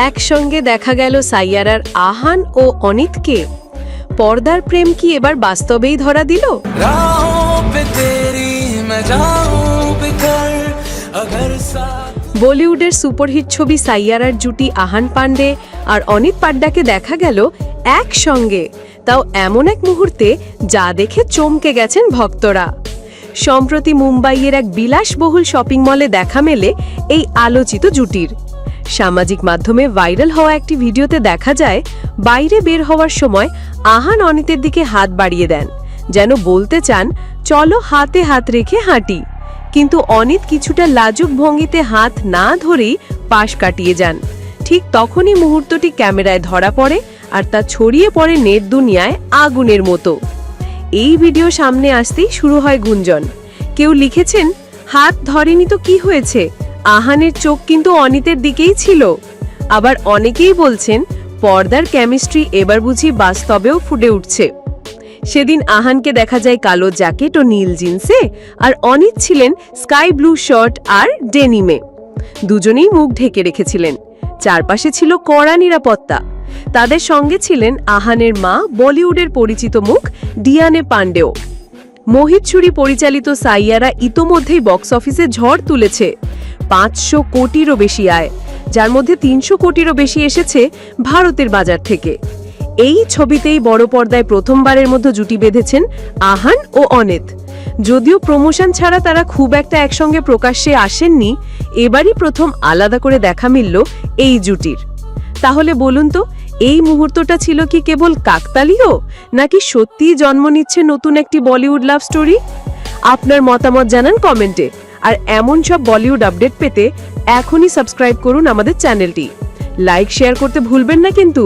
একসঙ্গে দেখা গেল সাইয়ারার আহান ও অনিতকে। পর্দার প্রেম কি এবার বাস্তবেই ধরা দিল? বলিউডের সুপারহিট ছবি সাইয়ারার জুটি আহান পান্ডে আর অনিত পাড্ডাকে দেখা গেল একসঙ্গে, তাও এমন এক মুহূর্তে যা দেখে চমকে গেছেন ভক্তরা। সম্প্রতি মুম্বাইয়ের এক বিলাসবহুল শপিং মলে দেখা মেলে এই আলোচিত জুটির। সামাজিক মাধ্যমে ভাইরাল হওয়া একটি ভিডিওতে দেখা যায়, বাইরে বের হওয়ার সময় আহান অনিতের দিকে হাত বাড়িয়ে দেন, যেন বলতে চান চলো হাতে হাত রেখে হাঁটি। কিন্তু অনিত কিছুটা লাজুক ভঙ্গিতে হাত না ধরেই পাশ কাটিয়ে যান। ঠিক তখনই মুহূর্তটি ক্যামেরায় ধরা পড়ে আর তা ছড়িয়ে পড়ে নেট দুনিয়ায় আগুনের মতো। এই ভিডিও সামনে আসতেই শুরু হয় গুঞ্জন। কেউ লিখেছেন, হাত ধরেনি তো কি হয়েছে, আহানের চোখ কিন্তু অনিতের দিকেই ছিল। আবার অনেকেই বলছেন, পর্দার কেমিস্ট্রি এবার বুঝি বাস্তবেও ফুটে উঠছে। সেদিন আহানকে দেখা যায় কালো জ্যাকেট ও নীল জিন্সে, আর অনিত ছিলেন স্কাই ব্লু শার্ট আর ডেনিমে। দুজনেই মুখ ঢেকে রেখেছিলেন। চারপাশে ছিল কড়া নিরাপত্তা। তাদের সঙ্গে ছিলেন আহানের মা, বলিউডের পরিচিত মুখ ডিয়ানে পান্ডেও। মোহিত সুরি পরিচালিত সাইয়ারা ইতোমধ্যেই বক্স অফিসে ঝড় তুলেছে। 500 কোটিরও বেশি আয়, যার মধ্যে 300 কোটিরও বেশি এসেছে ভারতের বাজার থেকে। এই ছবিতেই বড় পর্দায় প্রথমবারের মতো জুটি বেঁধেছেন আহান ও অনিত। যদিও প্রমোশন ছাড়া তারা খুব একটা একসঙ্গে প্রকাশ্যে আসেননি, এবারই প্রথম আলাদা করে দেখা মিলল এই জুটির। তাহলে বলুন তো, এই মুহূর্তটা ছিল কি কেবল কাকতালীয়, নাকি সত্যিই জন্ম নিচ্ছে নতুন একটি বলিউড লাভ স্টোরি? আপনার মতামত জানান কমেন্টে। আর এমন সব বলিউড আপডেট পেতে এখনই সাবস্ক্রাইব করুন আমাদের চ্যানেলটি। লাইক শেয়ার করতে ভুলবেন না কিন্তু।